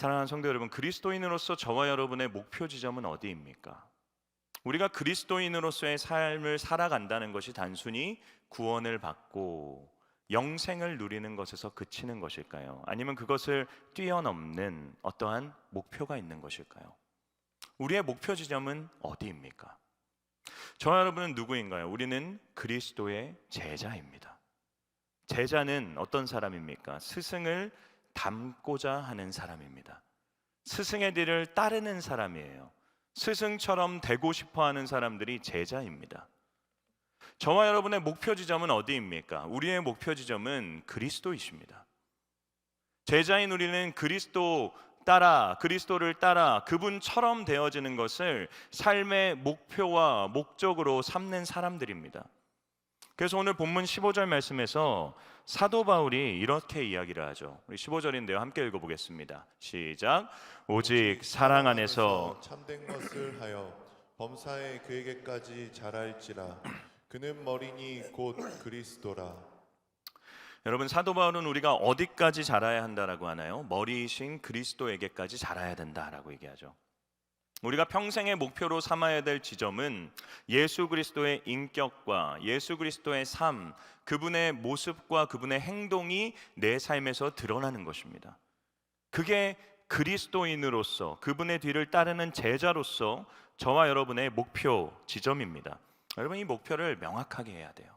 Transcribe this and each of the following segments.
사랑하는 성도 여러분, 그리스도인으로서 저와 여러분의 목표 지점은 어디입니까? 우리가 그리스도인으로서의 삶을 살아간다는 것이 단순히 구원을 받고 영생을 누리는 것에서 그치는 것일까요? 아니면 그것을 뛰어넘는 어떠한 목표가 있는 것일까요? 우리의 목표 지점은 어디입니까? 저와 여러분은 누구인가요? 우리는 그리스도의 제자입니다. 제자는 어떤 사람입니까? 스승을 닮고자 하는 사람입니다. 스승의 뒤를 따르는 사람이에요. 스승처럼 되고 싶어 하는 사람들이 제자입니다. 저와 여러분의 목표 지점은 어디입니까? 우리의 목표 지점은 그리스도이십니다. 제자인 우리는 그리스도를 따라 그분처럼 되어지는 것을 삶의 목표와 목적으로 삼는 사람들입니다. 그래서 오늘 본문 15절 말씀에서 사도 바울이 이렇게 이야기를 하죠. 우리 15절인데요. 함께 읽어보겠습니다. 시작. 오직 사랑 안에서 참된 것을 하여 범사에 그에게까지 자랄지라. 그는 머리니 곧 그리스도라. 여러분, 사도 바울은 우리가 어디까지 자라야 한다라고 하나요? 머리이신 그리스도에게까지 자라야 된다라고 얘기하죠. 우리가 평생의 목표로 삼아야 될 지점은 예수 그리스도의 인격과 예수 그리스도의 삶, 그분의 모습과 그분의 행동이 내 삶에서 드러나는 것입니다. 그게 그리스도인으로서, 그분의 뒤를 따르는 제자로서 저와 여러분의 목표 지점입니다. 여러분, 이 목표를 명확하게 해야 돼요.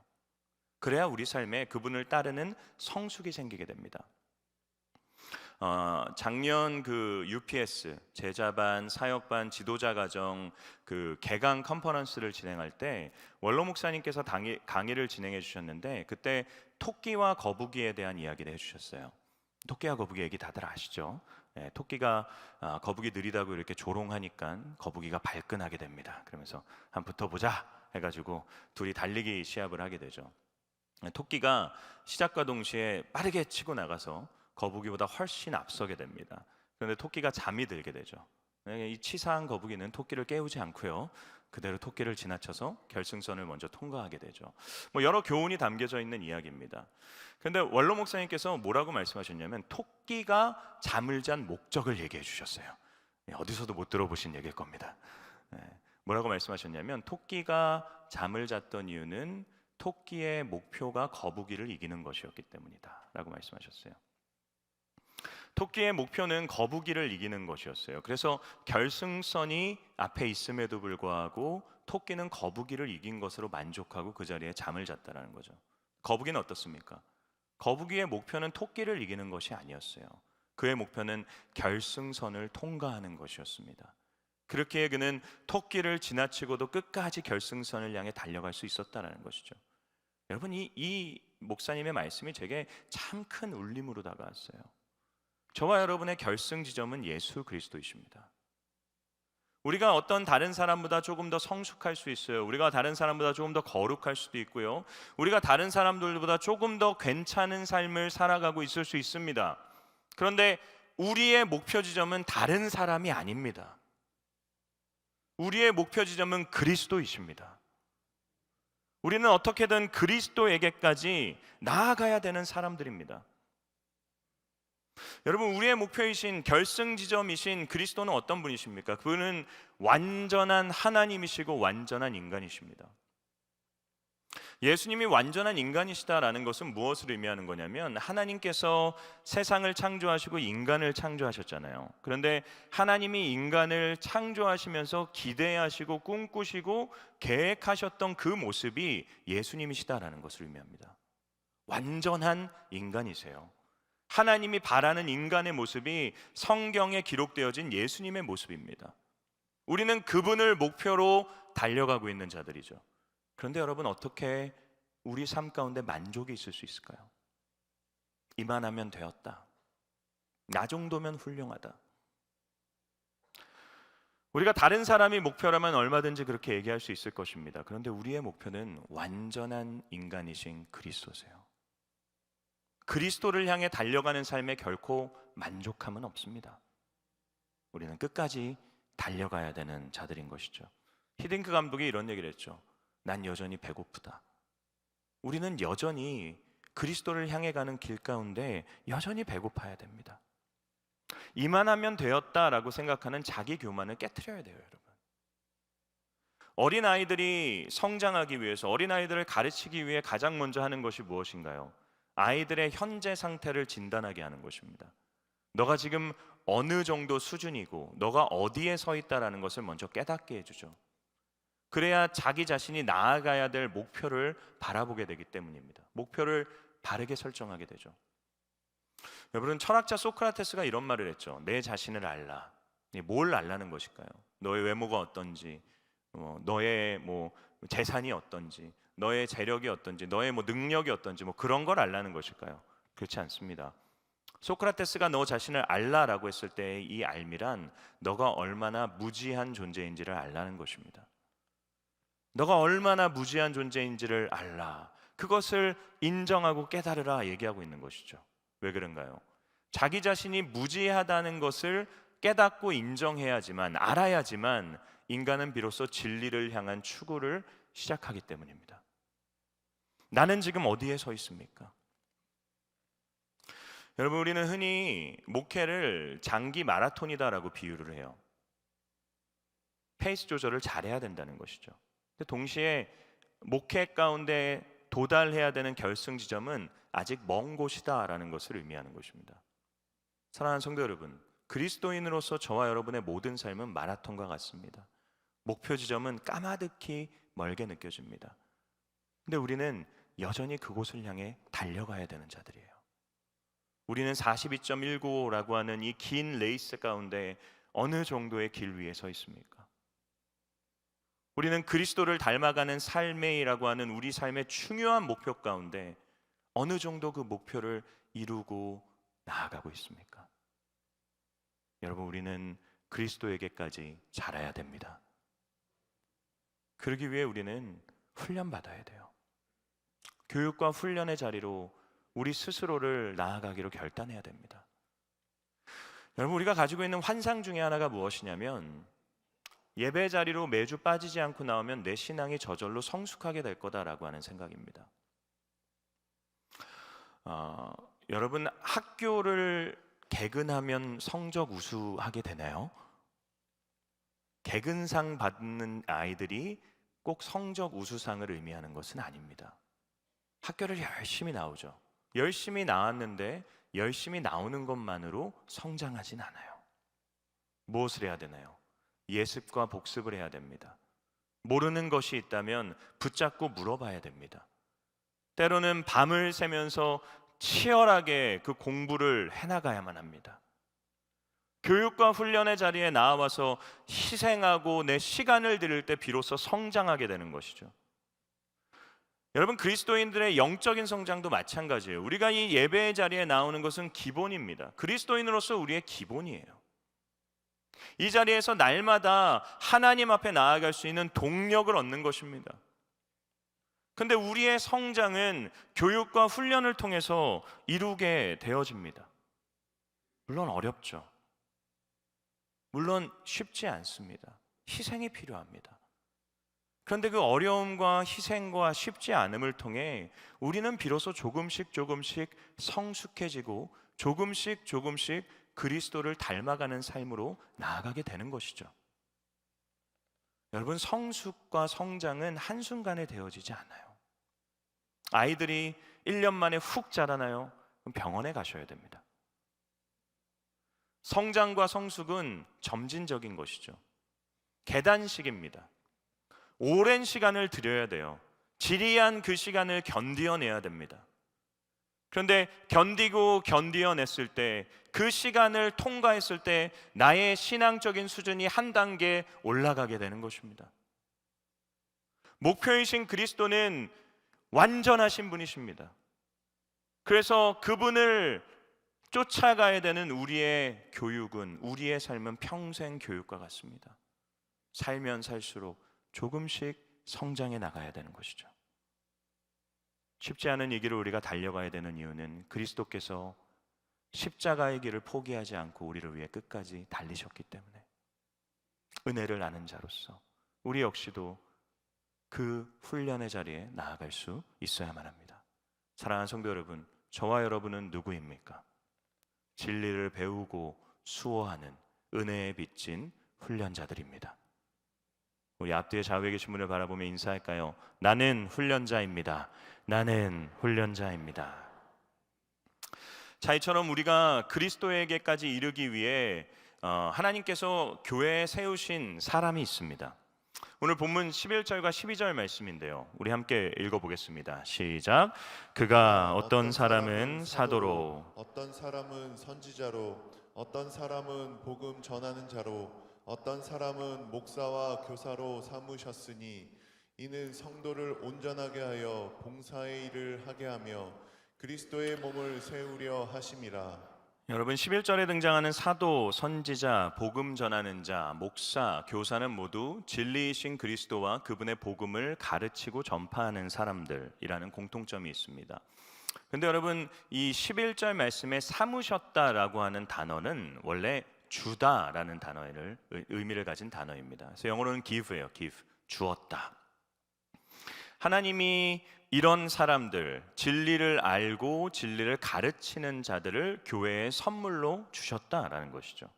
그래야 우리 삶에 그분을 따르는 성숙이 생기게 됩니다. 작년 그 UPS 제자반, 사역반, 지도자 과정 그 개강 컨퍼런스를 진행할 때 원로 목사님께서 강의를 진행해 주셨는데, 그때 토끼와 거북이에 대한 이야기를 해주셨어요. 토끼와 거북이 얘기 다들 아시죠? 네, 토끼가 거북이 느리다고 이렇게 조롱하니까 거북이가 발끈하게 됩니다. 그러면서 한번 붙어보자 해가지고 둘이 달리기 시합을 하게 되죠. 토끼가 시작과 동시에 빠르게 치고 나가서 거북이보다 훨씬 앞서게 됩니다. 그런데 토끼가 잠이 들게 되죠. 이 치사한 거북이는 토끼를 깨우지 않고요, 그대로 토끼를 지나쳐서 결승선을 먼저 통과하게 되죠. 여러 교훈이 담겨져 있는 이야기입니다. 그런데 원로 목사님께서 뭐라고 말씀하셨냐면, 토끼가 잠을 잔 목적을 얘기해 주셨어요. 어디서도 못 들어보신 얘기일 겁니다. 뭐라고 말씀하셨냐면, 토끼가 잠을 잤던 이유는 토끼의 목표가 거북이를 이기는 것이었기 때문이다 라고 말씀하셨어요. 토끼의 목표는 거북이를 이기는 것이었어요. 그래서 결승선이 앞에 있음에도 불구하고 토끼는 거북이를 이긴 것으로 만족하고 그 자리에 잠을 잤다라는 거죠. 거북이는 어떻습니까? 거북이의 목표는 토끼를 이기는 것이 아니었어요. 그의 목표는 결승선을 통과하는 것이었습니다. 그렇게 그는 토끼를 지나치고도 끝까지 결승선을 향해 달려갈 수 있었다는 것이죠. 여러분, 이 목사님의 말씀이 제게 참 큰 울림으로 다가왔어요. 저와 여러분의 결승 지점은 예수 그리스도이십니다. 우리가 어떤 다른 사람보다 조금 더 성숙할 수 있어요. 우리가 다른 사람보다 조금 더 거룩할 수도 있고요, 우리가 다른 사람들보다 조금 더 괜찮은 삶을 살아가고 있을 수 있습니다. 그런데 우리의 목표 지점은 다른 사람이 아닙니다. 우리의 목표 지점은 그리스도이십니다. 우리는 어떻게든 그리스도에게까지 나아가야 되는 사람들입니다. 여러분, 우리의 목표이신 결승 지점이신 그리스도는 어떤 분이십니까? 그분은 완전한 하나님이시고 완전한 인간이십니다. 예수님이 완전한 인간이시다라는 것은 무엇을 의미하는 거냐면, 하나님께서 세상을 창조하시고 인간을 창조하셨잖아요. 그런데 하나님이 인간을 창조하시면서 기대하시고 꿈꾸시고 계획하셨던 그 모습이 예수님이시다라는 것을 의미합니다. 완전한 인간이세요. 하나님이 바라는 인간의 모습이 성경에 기록되어진 예수님의 모습입니다. 우리는 그분을 목표로 달려가고 있는 자들이죠. 그런데 여러분, 어떻게 우리 삶 가운데 만족이 있을 수 있을까요? 이만하면 되었다, 나 정도면 훌륭하다. 우리가 다른 사람이 목표라면 얼마든지 그렇게 얘기할 수 있을 것입니다. 그런데 우리의 목표는 완전한 인간이신 그리스도세요. 그리스도를 향해 달려가는 삶에 결코 만족함은 없습니다. 우리는 끝까지 달려가야 되는 자들인 것이죠. 히딩크 감독이 이런 얘기를 했죠. 난 여전히 배고프다. 우리는 여전히 그리스도를 향해 가는 길 가운데 여전히 배고파야 됩니다. 이만하면 되었다라고 생각하는 자기 교만을 깨트려야 돼요, 여러분. 어린아이들이 성장하기 위해서, 어린아이들을 가르치기 위해 가장 먼저 하는 것이 무엇인가요? 아이들의 현재 상태를 진단하게 하는 것입니다. 너가 지금 어느 정도 수준이고 너가 어디에 서 있다라는 것을 먼저 깨닫게 해주죠. 그래야 자기 자신이 나아가야 될 목표를 바라보게 되기 때문입니다. 목표를 바르게 설정하게 되죠. 여러분, 철학자 소크라테스가 이런 말을 했죠. 내 자신을 알라. 뭘 알라는 것일까요? 너의 외모가 어떤지, 너의 재산이 어떤지, 너의 재력이 어떤지, 너의 능력이 어떤지 그런 걸 알라는 것일까요? 그렇지 않습니다. 소크라테스가 너 자신을 알라라고 했을 때 이 알미란 너가 얼마나 무지한 존재인지를 알라는 것입니다. 너가 얼마나 무지한 존재인지를 알라. 그것을 인정하고 깨달으라 얘기하고 있는 것이죠. 왜 그런가요? 자기 자신이 무지하다는 것을 깨닫고 인정해야지만, 알아야지만 인간은 비로소 진리를 향한 추구를 시작하기 때문입니다. 나는 지금 어디에 서 있습니까? 여러분, 우리는 흔히 목회를 장기 마라톤이다라고 비유를 해요. 페이스 조절을 잘해야 된다는 것이죠. 근데 동시에 목회 가운데 도달해야 되는 결승 지점은 아직 먼 곳이다라는 것을 의미하는 것입니다. 사랑하는 성도 여러분, 그리스도인으로서 저와 여러분의 모든 삶은 마라톤과 같습니다. 목표 지점은 까마득히 멀게 느껴집니다. 근데 우리는 여전히 그곳을 향해 달려가야 되는 자들이에요. 우리는 42.195라고 하는 이 긴 레이스 가운데 어느 정도의 길 위에 서 있습니까? 우리는 그리스도를 닮아가는 삶이라고 하는 우리 삶의 중요한 목표 가운데 어느 정도 그 목표를 이루고 나아가고 있습니까? 여러분, 우리는 그리스도에게까지 자라야 됩니다. 그러기 위해 우리는 훈련받아야 돼요. 교육과 훈련의 자리로 우리 스스로를 나아가기로 결단해야 됩니다. 여러분, 우리가 가지고 있는 환상 중에 하나가 무엇이냐면 예배 자리로 매주 빠지지 않고 나오면 내 신앙이 저절로 성숙하게 될 거다라고 하는 생각입니다. 여러분, 학교를 개근하면 성적 우수하게 되나요? 개근상 받는 아이들이 꼭 성적 우수상을 의미하는 것은 아닙니다. 학교를 열심히 나오죠. 열심히 나왔는데 열심히 나오는 것만으로 성장하진 않아요. 무엇을 해야 되나요? 예습과 복습을 해야 됩니다. 모르는 것이 있다면 붙잡고 물어봐야 됩니다. 때로는 밤을 새면서 치열하게 그 공부를 해나가야만 합니다. 교육과 훈련의 자리에 나와서 희생하고 내 시간을 들일 때 비로소 성장하게 되는 것이죠. 여러분, 그리스도인들의 영적인 성장도 마찬가지예요. 우리가 이 예배의 자리에 나오는 것은 기본입니다. 그리스도인으로서 우리의 기본이에요. 이 자리에서 날마다 하나님 앞에 나아갈 수 있는 동력을 얻는 것입니다. 근데 우리의 성장은 교육과 훈련을 통해서 이루게 되어집니다. 물론 어렵죠. 물론 쉽지 않습니다. 희생이 필요합니다. 그런데 그 어려움과 희생과 쉽지 않음을 통해 우리는 비로소 조금씩 성숙해지고 조금씩 그리스도를 닮아가는 삶으로 나아가게 되는 것이죠. 여러분, 성숙과 성장은 한순간에 되어지지 않아요. 아이들이 1년 만에 훅 자라나요? 그럼 병원에 가셔야 됩니다. 성장과 성숙은 점진적인 것이죠. 계단식입니다. 오랜 시간을 들여야 돼요. 지리한 그 시간을 견디어내야 됩니다. 그런데 견디어냈을 때, 그 시간을 통과했을 때 나의 신앙적인 수준이 한 단계 올라가게 되는 것입니다. 목표이신 그리스도는 완전하신 분이십니다. 그래서 그분을 쫓아가야 되는 우리의 교육은, 우리의 삶은 평생 교육과 같습니다. 살면 살수록 조금씩 성장해 나가야 되는 것이죠. 쉽지 않은 이 길을 우리가 달려가야 되는 이유는 그리스도께서 십자가의 길을 포기하지 않고 우리를 위해 끝까지 달리셨기 때문에, 은혜를 아는 자로서 우리 역시도 그 훈련의 자리에 나아갈 수 있어야만 합니다. 사랑하는 성도 여러분, 저와 여러분은 누구입니까? 진리를 배우고 수호하는 은혜에 빚진 훈련자들입니다. 우리 앞뒤에 좌우에 계신 분을 바라보며 인사할까요? 나는 훈련자입니다. 나는 훈련자입니다. 자, 이처럼 우리가 그리스도에게까지 이르기 위해 하나님께서 교회에 세우신 사람이 있습니다. 오늘 본문 11절과 12절 말씀인데요, 우리 함께 읽어보겠습니다. 시작. 그가 어떤 사람은 사도로, 어떤 사람은 선지자로, 어떤 사람은 복음 전하는 자로, 어떤 사람은 목사와 교사로 삼으셨으니 이는 성도를 온전하게 하여 봉사의 일을 하게 하며 그리스도의 몸을 세우려 하심이라. 여러분, 11절에 등장하는 사도, 선지자, 복음 전하는 자, 목사, 교사는 모두 진리이신 그리스도와 그분의 복음을 가르치고 전파하는 사람들이라는 공통점이 있습니다. 근데 여러분, 이 11절 말씀에 삼으셨다라고 하는 단어는 원래 주다라는 단어를 의미를 가진 단어입니다. 그래서 영어로는 give예요. give, 주었다. 하나님이 이런 사람들, 진리를 알고 진리를 가르치는 자들을 교회에 선물로 주셨다라는 것이죠.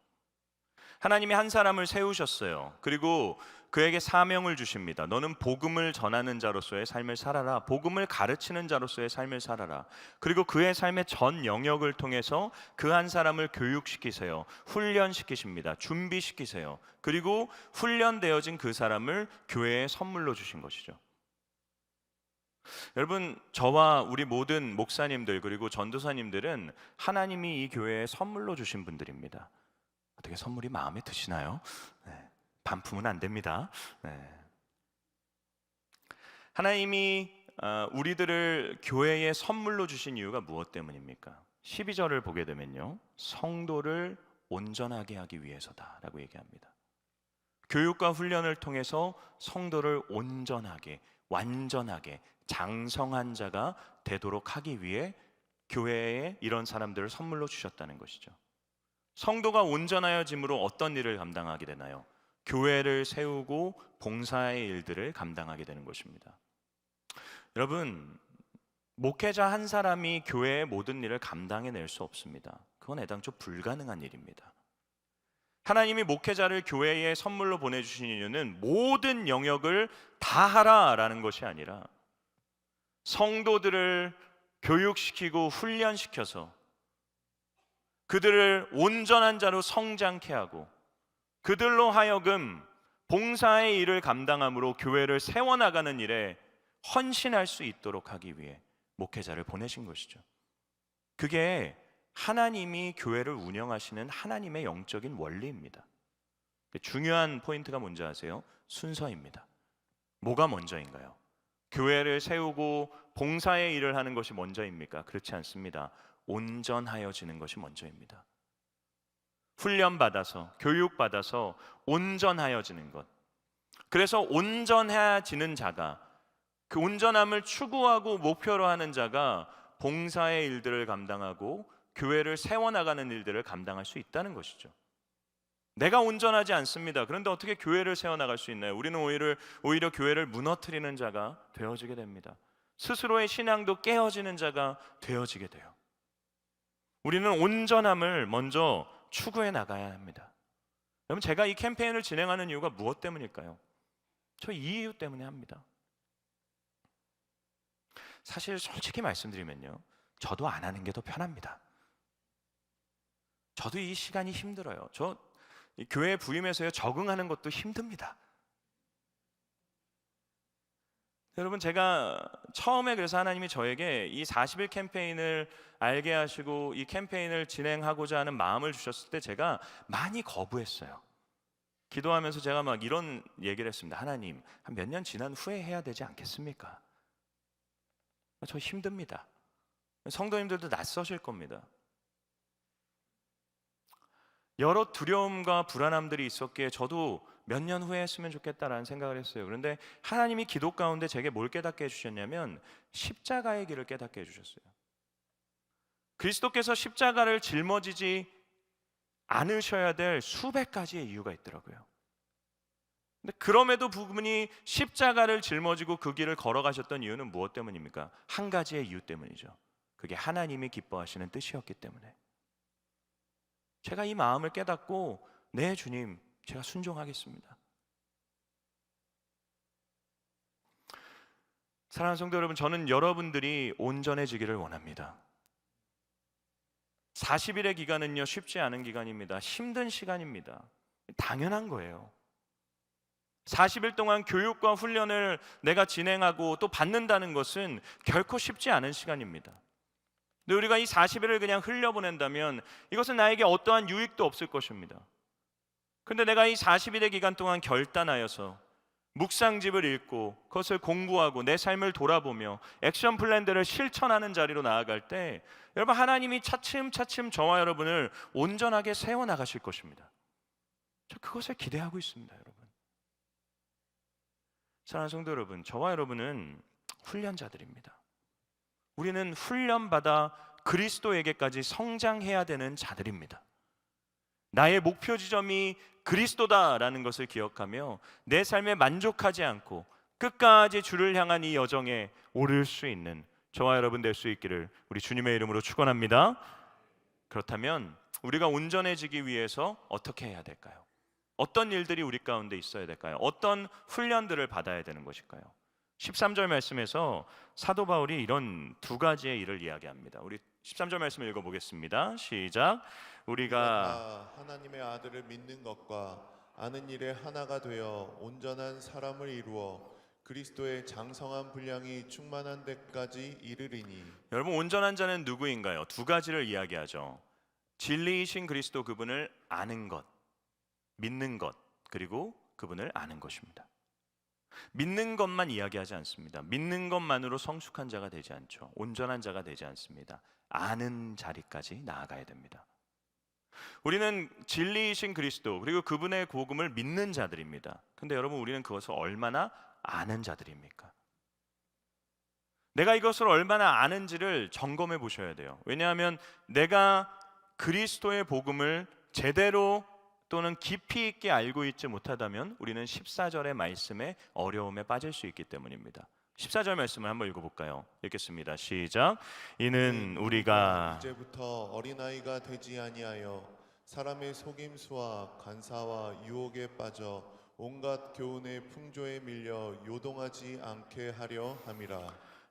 하나님이 한 사람을 세우셨어요. 그리고 그에게 사명을 주십니다. 너는 복음을 전하는 자로서의 삶을 살아라. 복음을 가르치는 자로서의 삶을 살아라. 그리고 그의 삶의 전 영역을 통해서 그 한 사람을 교육시키세요. 훈련시키십니다. 준비시키세요. 그리고 훈련되어진 그 사람을 교회에 선물로 주신 것이죠. 여러분, 저와 우리 모든 목사님들 그리고 전도사님들은 하나님이 이 교회에 선물로 주신 분들입니다. 어떻게 선물이 마음에 드시나요? 네, 반품은 안 됩니다. 네. 하나님이 우리들을 교회에 선물로 주신 이유가 무엇 때문입니까? 12절을 보게 되면요, 성도를 온전하게 하기 위해서다라고 얘기합니다. 교육과 훈련을 통해서 성도를 온전하게, 완전하게, 장성한 자가 되도록 하기 위해 교회에 이런 사람들을 선물로 주셨다는 것이죠. 성도가 온전하여짐으로 어떤 일을 감당하게 되나요? 교회를 세우고 봉사의 일들을 감당하게 되는 것입니다. 여러분, 목회자 한 사람이 교회의 모든 일을 감당해낼 수 없습니다. 그건 애당초 불가능한 일입니다. 하나님이 목회자를 교회에 선물로 보내주신 이유는 모든 영역을 다 하라라는 것이 아니라 성도들을 교육시키고 훈련시켜서 그들을 온전한 자로 성장케 하고 그들로 하여금 봉사의 일을 감당함으로 교회를 세워나가는 일에 헌신할 수 있도록 하기 위해 목회자를 보내신 것이죠. 그게 하나님이 교회를 운영하시는 하나님의 영적인 원리입니다. 중요한 포인트가 뭔지 아세요? 순서입니다. 뭐가 먼저인가요? 교회를 세우고 봉사의 일을 하는 것이 먼저입니까? 그렇지 않습니다. 온전하여지는 것이 먼저입니다. 훈련받아서, 교육받아서 온전하여지는 것. 그래서 온전해지는 자가, 그 온전함을 추구하고 목표로 하는 자가 봉사의 일들을 감당하고 교회를 세워나가는 일들을 감당할 수 있다는 것이죠. 내가 온전하지 않습니다. 그런데 어떻게 교회를 세워나갈 수 있나요? 우리는 오히려 교회를 무너뜨리는 자가 되어지게 됩니다. 스스로의 신앙도 깨어지는 자가 되어지게 돼요. 우리는 온전함을 먼저 추구해 나가야 합니다. 여러분, 제가 이 캠페인을 진행하는 이유가 무엇 때문일까요? 저 이 이유 때문에 합니다. 사실 솔직히 말씀드리면요, 저도 안 하는 게 더 편합니다. 저도 이 시간이 힘들어요. 저 교회에 부임해서요, 적응하는 것도 힘듭니다. 여러분, 제가 처음에 그래서 하나님이 저에게 이 40일 캠페인을 알게 하시고 이 캠페인을 진행하고자 하는 마음을 주셨을 때 제가 많이 거부했어요. 기도하면서 제가 막 이런 얘기를 했습니다. 하나님, 한 몇 년 지난 후에 해야 되지 않겠습니까? 저 힘듭니다. 성도님들도 낯서실 겁니다. 여러 두려움과 불안함들이 있었기에 저도 몇 년 후에 했으면 좋겠다라는 생각을 했어요. 그런데 하나님이 기도 가운데 제게 뭘 깨닫게 해주셨냐면 십자가의 길을 깨닫게 해주셨어요. 그리스도께서 십자가를 짊어지지 않으셔야 될 수백 가지의 이유가 있더라고요. 근데 그럼에도 부분이 십자가를 짊어지고 그 길을 걸어가셨던 이유는 무엇 때문입니까? 한 가지의 이유 때문이죠. 그게 하나님이 기뻐하시는 뜻이었기 때문에. 제가 이 마음을 깨닫고 네 주님, 제가 순종하겠습니다. 사랑하는 성도 여러분, 저는 여러분들이 온전해지기를 원합니다. 40일의 기간은요, 쉽지 않은 기간입니다. 힘든 시간입니다. 당연한 거예요. 40일 동안 교육과 훈련을 내가 진행하고 또 받는다는 것은 결코 쉽지 않은 시간입니다. 근데 우리가 이 40일을 그냥 흘려보낸다면 이것은 나에게 어떠한 유익도 없을 것입니다. 근데 내가 이 40일의 기간 동안 결단하여서 묵상집을 읽고 그것을 공부하고 내 삶을 돌아보며 액션 플랜들을 실천하는 자리로 나아갈 때 여러분, 하나님이 차츰차츰 저와 여러분을 온전하게 세워나가실 것입니다. 저 그것을 기대하고 있습니다. 여러분, 사랑하는 성도 여러분, 저와 여러분은 훈련자들입니다. 우리는 훈련받아 그리스도에게까지 성장해야 되는 자들입니다. 나의 목표 지점이 그리스도다라는 것을 기억하며 내 삶에 만족하지 않고 끝까지 주를 향한 이 여정에 오를 수 있는 저와 여러분 될 수 있기를 우리 주님의 이름으로 축원합니다. 그렇다면 우리가 온전해지기 위해서 어떻게 해야 될까요? 어떤 일들이 우리 가운데 있어야 될까요? 어떤 훈련들을 받아야 되는 것일까요? 13절 말씀에서 사도 바울이 이런 두 가지의 일을 이야기합니다. 우리 13절 말씀을 읽어보겠습니다. 시작. 우리가 하나님의 아들을 믿는 것과 아는 일에 하나가 되어 온전한 사람을 이루어 그리스도의 장성한 분량이 충만한 데까지 이르리니. 여러분, 온전한 자는 누구인가요? 두 가지를 이야기하죠. 진리이신 그리스도 그분을 아는 것, 믿는 것, 그리고 그분을 아는 것입니다. 믿는 것만 이야기하지 않습니다. 믿는 것만으로 성숙한 자가 되지 않죠. 온전한 자가 되지 않습니다. 아는 자리까지 나아가야 됩니다. 우리는 진리이신 그리스도 그리고 그분의 복음을 믿는 자들입니다. 근데 여러분, 우리는 그것을 얼마나 아는 자들입니까? 내가 이것을 얼마나 아는지를 점검해 보셔야 돼요. 왜냐하면 내가 그리스도의 복음을 제대로 또는 깊이 있게 알고 있지 못하다면 우리는 14절의 말씀에 어려움에 빠질 수 있기 때문입니다. 14절 말씀을 한번 읽어볼까요? 읽겠습니다. 시작. 이는 우리가 이제부터 어린아이가 되지 아니하여 사람의 속임수와 간사와 유혹에 빠져 온갖 교훈의 풍조에 밀려 요동하지 않게 하려 함이라.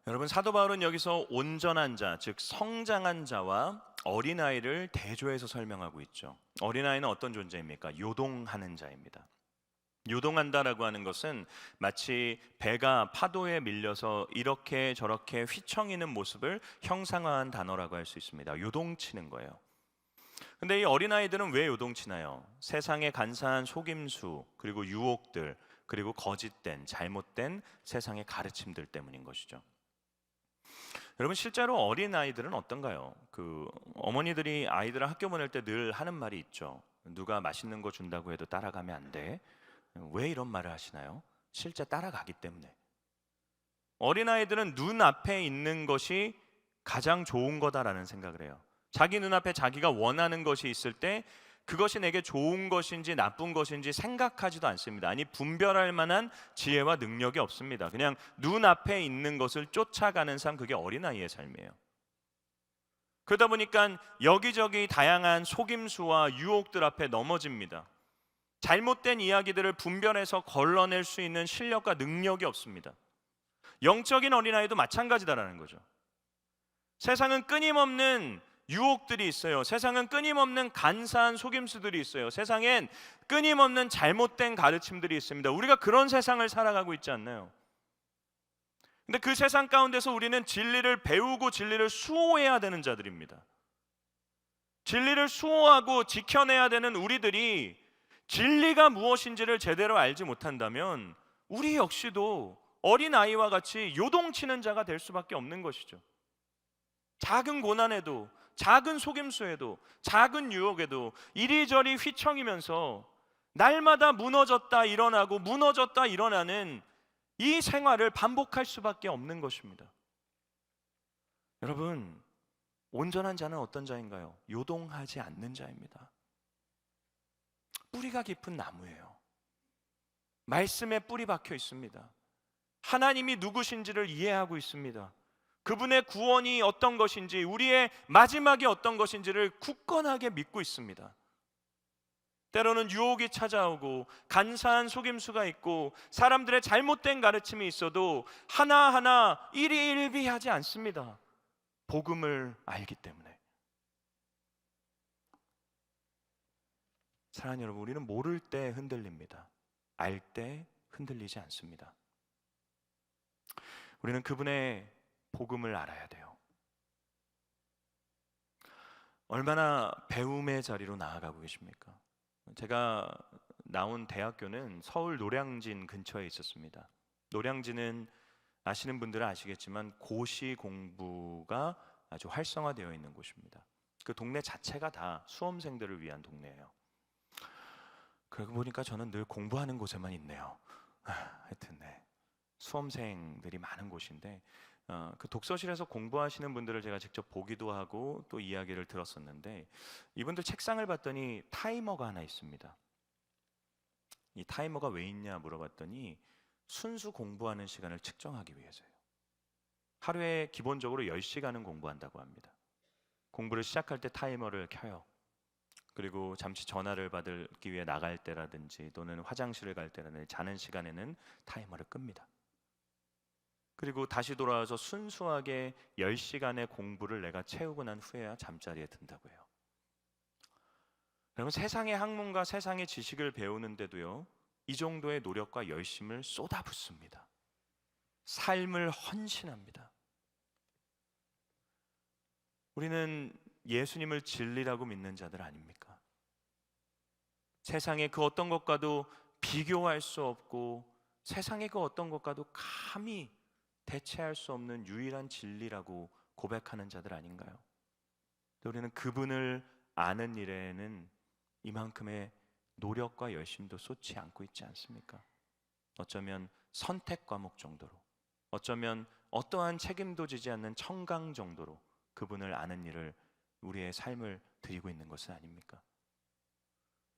여러분, 사도 바울은 여기서 온전한 자, 즉 성장한 자와 어린아이를 대조해서 설명하고 있죠. 어린아이는 어떤 존재입니까? 요동하는 자입니다. 요동한다라고 하는 것은 마치 배가 파도에 밀려서 이렇게 저렇게 휘청이는 모습을 형상화한 단어라고 할 수 있습니다. 요동치는 거예요. 근데 이 어린아이들은 왜 요동치나요? 세상의 간사한 속임수, 그리고 유혹들, 그리고 거짓된, 잘못된 세상의 가르침들 때문인 것이죠. 여러분, 실제로 어린아이들은 어떤가요? 어머니들이 아이들을 학교 보낼 때 늘 하는 말이 있죠. 누가 맛있는 거 준다고 해도 따라가면 안 돼. 왜 이런 말을 하시나요? 실제 따라가기 때문에. 어린아이들은 눈앞에 있는 것이 가장 좋은 거다라는 생각을 해요. 자기 눈앞에 자기가 원하는 것이 있을 때 그것이 내게 좋은 것인지 나쁜 것인지 생각하지도 않습니다. 아니, 분별할 만한 지혜와 능력이 없습니다. 그냥 눈앞에 있는 것을 쫓아가는 삶, 그게 어린아이의 삶이에요. 그러다 보니까 여기저기 다양한 속임수와 유혹들 앞에 넘어집니다. 잘못된 이야기들을 분별해서 걸러낼 수 있는 실력과 능력이 없습니다. 영적인 어린아이도 마찬가지다라는 거죠. 세상은 끊임없는 유혹들이 있어요. 세상은 끊임없는 간사한 속임수들이 있어요. 세상엔 끊임없는 잘못된 가르침들이 있습니다. 우리가 그런 세상을 살아가고 있지 않나요? 근데 그 세상 가운데서 우리는 진리를 배우고 진리를 수호해야 되는 자들입니다. 진리를 수호하고 지켜내야 되는 우리들이 진리가 무엇인지를 제대로 알지 못한다면 우리 역시도 어린아이와 같이 요동치는 자가 될 수밖에 없는 것이죠. 작은 고난에도, 작은 속임수에도, 작은 유혹에도 이리저리 휘청이면서 날마다 무너졌다 일어나고 무너졌다 일어나는 이 생활을 반복할 수밖에 없는 것입니다. 여러분, 온전한 자는 어떤 자인가요? 요동하지 않는 자입니다. 뿌리가 깊은 나무예요. 말씀에 뿌리 박혀 있습니다. 하나님이 누구신지를 이해하고 있습니다. 그분의 구원이 어떤 것인지, 우리의 마지막이 어떤 것인지를 굳건하게 믿고 있습니다. 때로는 유혹이 찾아오고 간사한 속임수가 있고 사람들의 잘못된 가르침이 있어도 하나하나 일희일비하지 않습니다. 복음을 알기 때문에. 사랑하는 여러분, 우리는 모를 때 흔들립니다. 알 때 흔들리지 않습니다. 우리는 그분의 복음을 알아야 돼요. 얼마나 배움의 자리로 나아가고 계십니까? 제가 나온 대학교는 서울 노량진 근처에 있었습니다. 노량진은 아시는 분들은 아시겠지만 고시 공부가 아주 활성화되어 있는 곳입니다. 그 동네 자체가 다 수험생들을 위한 동네예요. 그러고 보니까 저는 늘 공부하는 곳에만 있네요. 하여튼 네. 수험생들이 많은 곳인데 그 독서실에서 공부하시는 분들을 제가 직접 보기도 하고 또 이야기를 들었었는데, 이분들 책상을 봤더니 타이머가 하나 있습니다. 이 타이머가 왜 있냐 물어봤더니 순수 공부하는 시간을 측정하기 위해서예요. 하루에 기본적으로 10시간은 공부한다고 합니다. 공부를 시작할 때 타이머를 켜요. 그리고 잠시 전화를 받기 위해 나갈 때라든지 또는 화장실을 갈 때라든지 자는 시간에는 타이머를 끕니다. 그리고 다시 돌아와서 순수하게 10시간의 공부를 내가 채우고 난 후에야 잠자리에 든다고 해요. 여러분, 세상의 학문과 세상의 지식을 배우는데도요, 이 정도의 노력과 열심을 쏟아붓습니다. 삶을 헌신합니다. 우리는 예수님을 진리라고 믿는 자들 아닙니까? 세상의 그 어떤 것과도 비교할 수 없고 세상의 그 어떤 것과도 감히 대체할 수 없는 유일한 진리라고 고백하는 자들 아닌가요? 우리는 그분을 아는 일에는 이만큼의 노력과 열심도 쏟지 않고 있지 않습니까? 어쩌면 선택 과목 정도로, 어쩌면 어떠한 책임도 지지 않는 청강 정도로 그분을 아는 일을 우리의 삶을 드리고 있는 것은 아닙니까?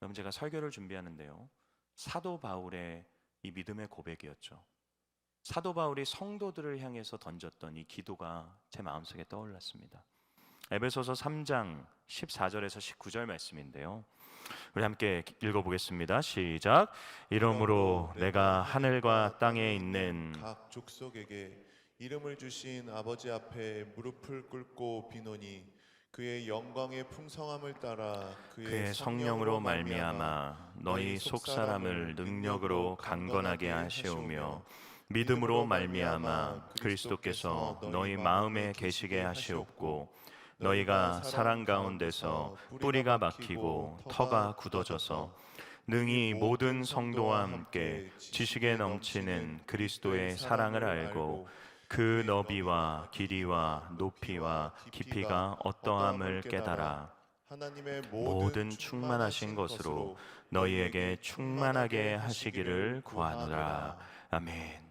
여러분, 제가 설교를 준비하는데요, 사도 바울의 이 믿음의 고백이었죠. 사도 바울이 성도들을 향해서 던졌던 이 기도가 제 마음속에 떠올랐습니다. 에베소서 3장 14절에서 19절 말씀인데요, 우리 함께 읽어보겠습니다. 시작. 이러므로 내가 하늘과 땅에 있는 각 족속에게 이름을 주신 아버지 앞에 무릎을 꿇고 비노니 그의 영광의 풍성함을 따라 그의 성령으로 말미암아 너희 속 사람을 능력으로 강건하게 하시오며 믿음으로 말미암아 그리스도께서 너희 마음에 계시게 하시옵고 너희가 사랑 가운데서 뿌리가 박히고 터가 굳어져서 능히 모든 성도와 함께 지식에 넘치는 그리스도의 사랑을 알고 그 너비와 길이와 높이와 깊이가 어떠함을 깨달아 하나님의 모든 충만하신 것으로 너희에게 충만하게 하시기를 구하노라. 아멘.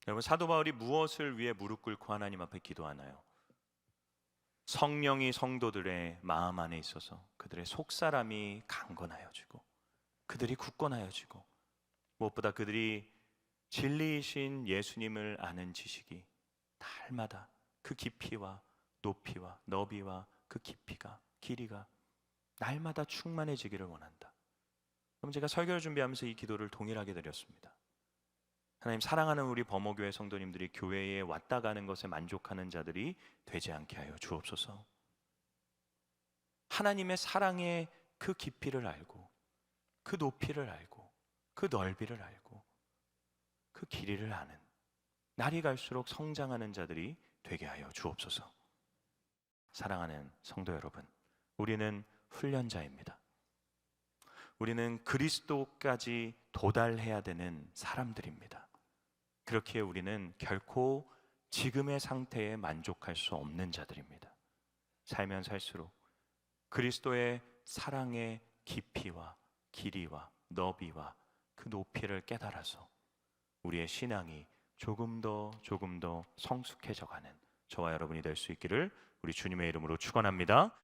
여러분, 사도 바울이 무엇을 위해 무릎 꿇고 하나님 앞에 기도하나요? 성령이 성도들의 마음 안에 있어서 그들의 속사람이 강건하여지고 그들이 굳건하여지고 무엇보다 그들이 진리이신 예수님을 아는 지식이 날마다 그 깊이와 높이와 너비와 그 깊이가 길이가 날마다 충만해지기를 원한다. 그럼 제가 설교를 준비하면서 이 기도를 동일하게 드렸습니다. 하나님, 사랑하는 우리 범어교회 성도님들이 교회에 왔다 가는 것에 만족하는 자들이 되지 않게 하여 주옵소서. 하나님의 사랑의 그 깊이를 알고 그 높이를 알고 그 넓이를 알고 그 길이를 아는 날이 갈수록 성장하는 자들이 되게 하여 주옵소서. 사랑하는 성도 여러분, 우리는 훈련자입니다. 우리는 그리스도까지 도달해야 되는 사람들입니다. 그렇기에 우리는 결코 지금의 상태에 만족할 수 없는 자들입니다. 살면 살수록 그리스도의 사랑의 깊이와 길이와 너비와 그 높이를 깨달아서 우리의 신앙이 조금 더 성숙해져가는 저와 여러분이 될 수 있기를 우리 주님의 이름으로 축원합니다.